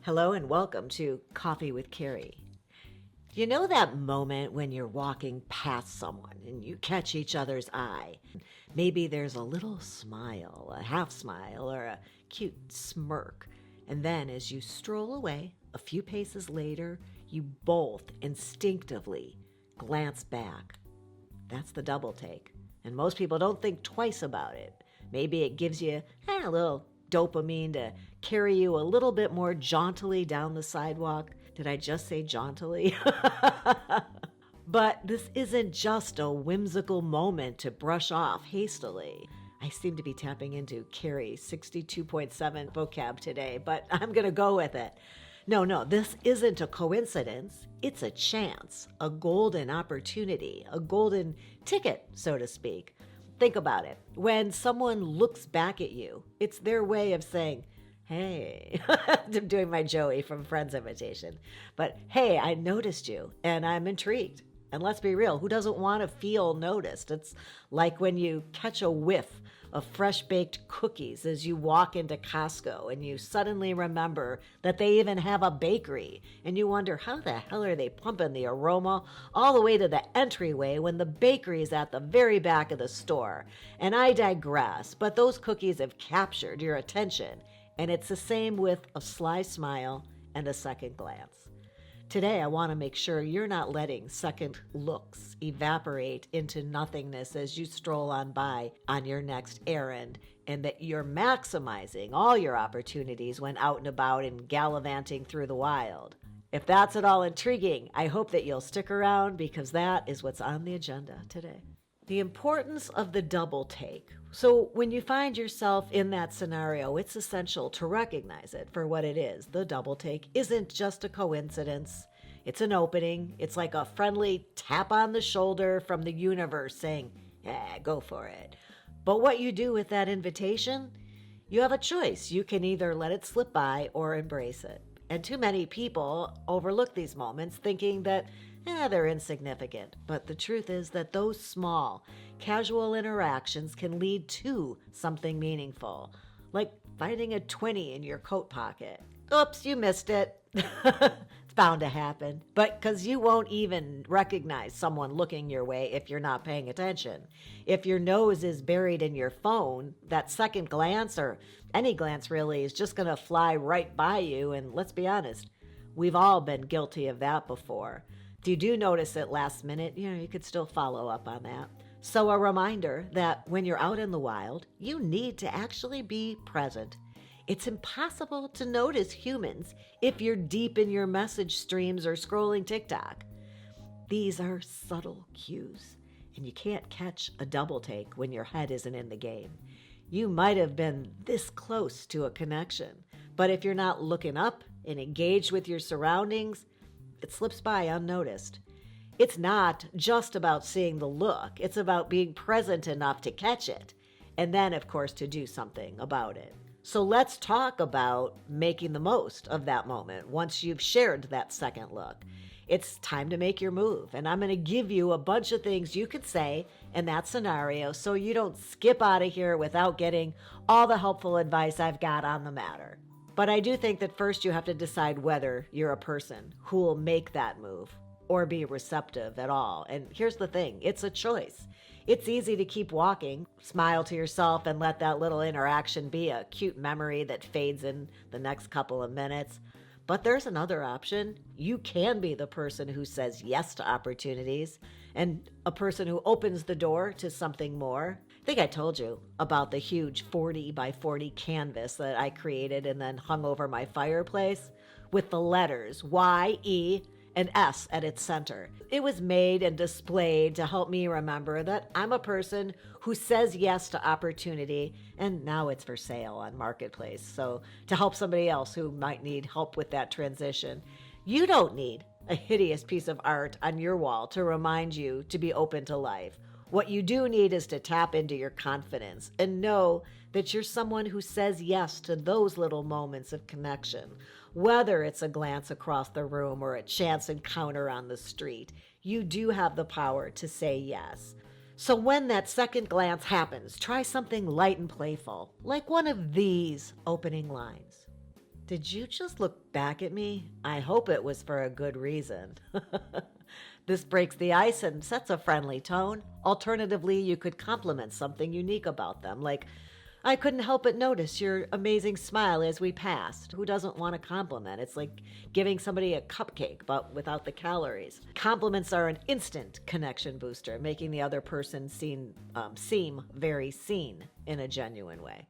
Hello and welcome to Coffee with Carrie. You know that moment when you're walking past someone and you catch each other's eye? Maybe there's a little smile, a half smile, or a cute smirk. And then as you stroll away, a few paces later, you both instinctively glance back. That's the double take. And most people don't think twice about it. Maybe it gives you a little dopamine to carry you a little bit more jauntily down the sidewalk. Did I just say jauntily? But this isn't just a whimsical moment to brush off hastily. I seem to be tapping into Carrie's 62.7 vocab today, but I'm going to go with it. No, this isn't a coincidence. It's a chance, a golden opportunity, a golden ticket, so to speak. Think about it. When someone looks back at you, it's their way of saying, hey, I'm doing my Joey from Friends imitation, but hey, I noticed you and I'm intrigued. And let's be real, who doesn't want to feel noticed? It's like when you catch a whiff of fresh baked cookies as you walk into Costco and you suddenly remember that they even have a bakery and you wonder how the hell are they pumping the aroma all the way to the entryway when the bakery is at the very back of the store. And I digress, but those cookies have captured your attention, and it's the same with a sly smile and a second glance. Today, I want to make sure you're not letting second looks evaporate into nothingness as you stroll on by on your next errand, and that you're maximizing all your opportunities when out and about and gallivanting through the wild. If that's at all intriguing, I hope that you'll stick around because that is what's on the agenda today. The importance of the double take. So when you find yourself in that scenario, it's essential to recognize it for what it is. The double take isn't just a coincidence. It's an opening. It's like a friendly tap on the shoulder from the universe saying, yeah, go for it. But what you do with that invitation, you have a choice. You can either let it slip by or embrace it. And too many people overlook these moments thinking that they're insignificant. But the truth is that those small, casual interactions can lead to something meaningful, like finding a 20 in your coat pocket. Oops, you missed it. It's bound to happen. But because you won't even recognize someone looking your way if you're not paying attention. If your nose is buried in your phone, that second glance, or any glance really, is just going to fly right by you. And let's be honest, we've all been guilty of that before. If you do notice it last minute, you could still follow up on that. So a reminder that when you're out in the wild, you need to actually be present. It's impossible to notice humans if you're deep in your message streams or scrolling TikTok. These are subtle cues, and you can't catch a double take when your head isn't in the game. You might have been this close to a connection, but if you're not looking up and engaged with your surroundings, it slips by unnoticed. It's not just about seeing the look. It's about being present enough to catch it, and then, of course, to do something about it. So let's talk about making the most of that moment once you've shared that second look. It's time to make your move, and I'm going to give you a bunch of things you could say in that scenario so you don't skip out of here without getting all the helpful advice I've got on the matter. But I do think that first you have to decide whether you're a person who will make that move or be receptive at all. And here's the thing, it's a choice. It's easy to keep walking, smile to yourself, and let that little interaction be a cute memory that fades in the next couple of minutes. But there's another option. You can be the person who says yes to opportunities and a person who opens the door to something more. I think I told you about the huge 40 by 40 canvas that I created and then hung over my fireplace with the letters Y, E, and S at its center. It was made and displayed to help me remember that I'm a person who says yes to opportunity, and now it's for sale on Marketplace. So to help somebody else who might need help with that transition, you don't need a hideous piece of art on your wall to remind you to be open to life. What you do need is to tap into your confidence and know that you're someone who says yes to those little moments of connection. Whether it's a glance across the room or a chance encounter on the street, you do have the power to say yes. So when that second glance happens, try something light and playful, like one of these opening lines. Did you just look back at me? I hope it was for a good reason. This breaks the ice and sets a friendly tone. Alternatively, you could compliment something unique about them, like, I couldn't help but notice your amazing smile as we passed. Who doesn't want a compliment? It's like giving somebody a cupcake, but without the calories. Compliments are an instant connection booster, making the other person seem very seen in a genuine way.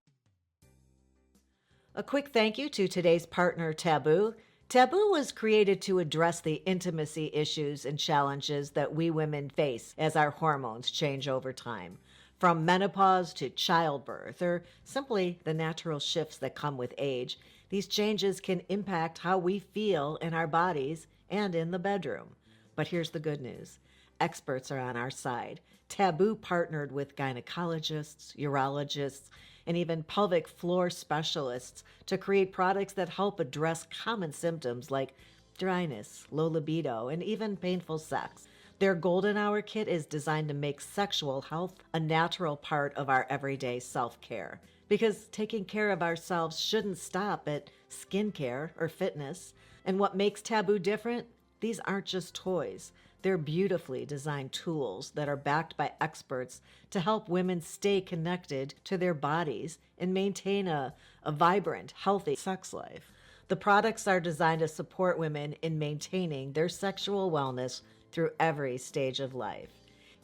A quick thank you to today's partner, Taboo. Taboo was created to address the intimacy issues and challenges that we women face as our hormones change over time. From menopause to childbirth, or simply the natural shifts that come with age, these changes can impact how we feel in our bodies and in the bedroom. But here's the good news. Experts are on our side. Taboo partnered with gynecologists, urologists, and even pelvic floor specialists to create products that help address common symptoms like dryness, low libido, and even painful sex. Their Golden Hour kit is designed to make sexual health a natural part of our everyday self-care. Because taking care of ourselves shouldn't stop at skincare or fitness. And what makes Taboo different? These aren't just toys. They're beautifully designed tools that are backed by experts to help women stay connected to their bodies and maintain a vibrant, healthy sex life. The products are designed to support women in maintaining their sexual wellness through every stage of life.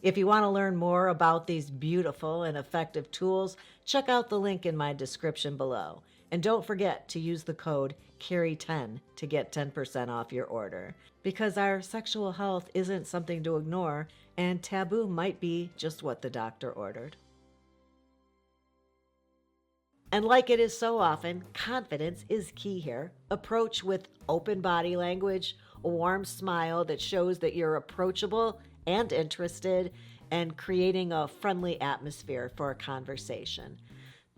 If you want to learn more about these beautiful and effective tools, check out the link in my description below. And don't forget to use the code CARRY10 to get 10% off your order. Because our sexual health isn't something to ignore, and Taboo might be just what the doctor ordered. And like it is so often, confidence is key here. Approach with open body language, a warm smile that shows that you're approachable and interested, and creating a friendly atmosphere for a conversation.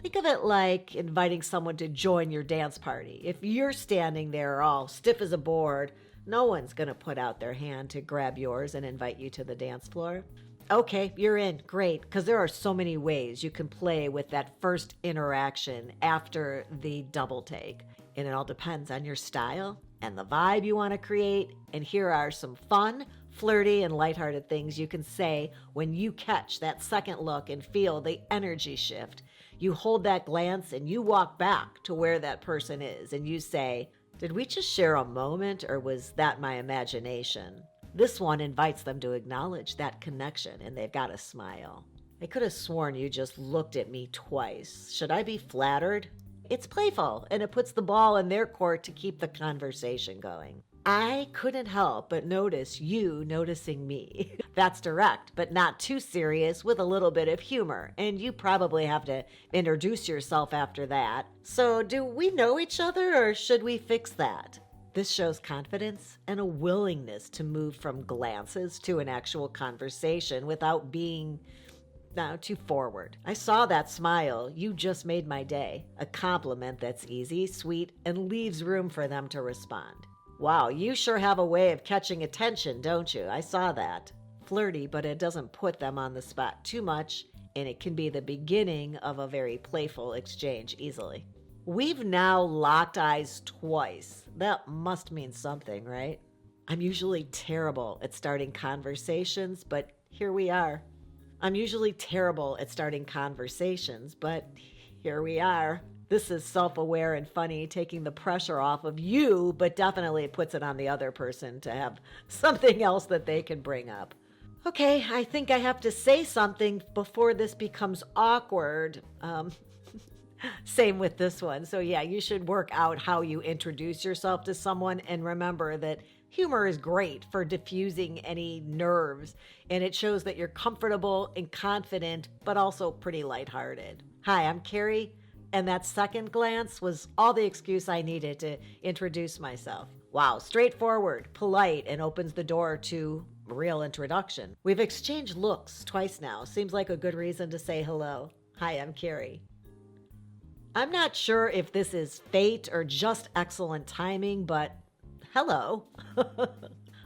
Think of it like inviting someone to join your dance party. If you're standing there all stiff as a board, no one's going to put out their hand to grab yours and invite you to the dance floor. Okay, you're in. Great, because there are so many ways you can play with that first interaction after the double take. And it all depends on your style and the vibe you want to create. And here are some fun, flirty, and lighthearted things you can say when you catch that second look and feel the energy shift. You hold that glance and you walk back to where that person is and you say, did we just share a moment or was that my imagination? This one invites them to acknowledge that connection and they've got a smile. I could have sworn you just looked at me twice. Should I be flattered? It's playful and it puts the ball in their court to keep the conversation going. I couldn't help but notice you noticing me. That's direct, but not too serious, with a little bit of humor, and you probably have to introduce yourself after that. So do we know each other, or should we fix that? This shows confidence and a willingness to move from glances to an actual conversation without being too forward. I saw that smile. You just made my day. A compliment that's easy, sweet, and leaves room for them to respond. Wow, you sure have a way of catching attention, don't you? I saw that. Flirty, but it doesn't put them on the spot too much, and it can be the beginning of a very playful exchange easily. We've now locked eyes twice. That must mean something, right? I'm usually terrible at starting conversations, but here we are. I'm usually terrible at starting conversations, but here we are. This is self-aware and funny, taking the pressure off of you, but definitely it puts it on the other person to have something else that they can bring up. Okay, I think I have to say something before this becomes awkward. Same with this one. So yeah, you should work out how you introduce yourself to someone, and remember that humor is great for diffusing any nerves, and it shows that you're comfortable and confident, but also pretty lighthearted. Hi, I'm Carrie. And that second glance was all the excuse I needed to introduce myself. Wow, straightforward, polite, and opens the door to a real introduction. We've exchanged looks twice now. Seems like a good reason to say hello. Hi, I'm Carrie. I'm not sure if this is fate or just excellent timing, but hello.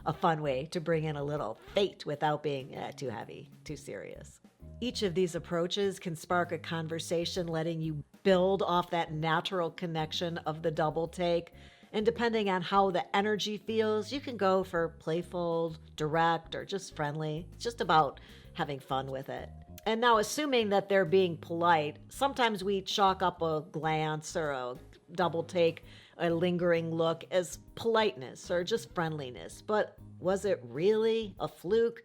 A fun way to bring in a little fate without being too heavy, too serious. Each of these approaches can spark a conversation, letting you build off that natural connection of the double take. And depending on how the energy feels, you can go for playful, direct, or just friendly. It's just about having fun with it. And now, assuming that they're being polite, sometimes we chalk up a glance or a double take, a lingering look as politeness or just friendliness. But was it really a fluke?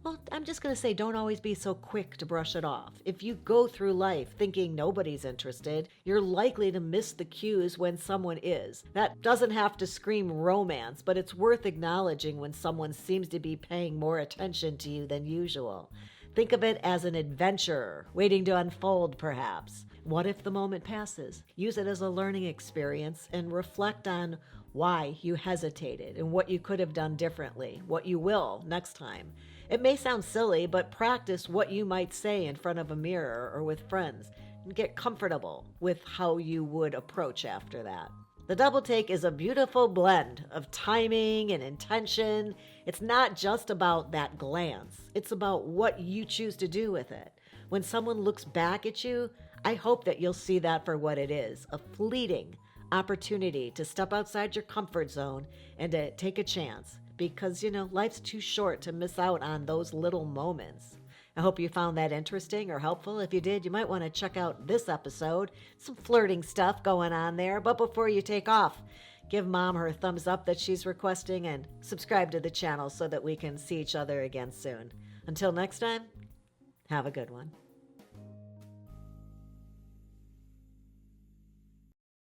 Well, I'm just going to say don't always be so quick to brush it off. If you go through life thinking nobody's interested, you're likely to miss the cues when someone is. That doesn't have to scream romance, but it's worth acknowledging when someone seems to be paying more attention to you than usual. Think of it as an adventure waiting to unfold, perhaps. What if the moment passes? Use it as a learning experience and reflect on why you hesitated and what you could have done differently, what you will next time. It may sound silly, but practice what you might say in front of a mirror or with friends and get comfortable with how you would approach after that. The double take is a beautiful blend of timing and intention. It's not just about that glance. It's about what you choose to do with it. When someone looks back at you, I hope that you'll see that for what it is, a fleeting opportunity to step outside your comfort zone and to take a chance. Because, life's too short to miss out on those little moments. I hope you found that interesting or helpful. If you did, you might want to check out this episode. Some flirting stuff going on there. But before you take off, give Mom her thumbs up that she's requesting and subscribe to the channel so that we can see each other again soon. Until next time, have a good one.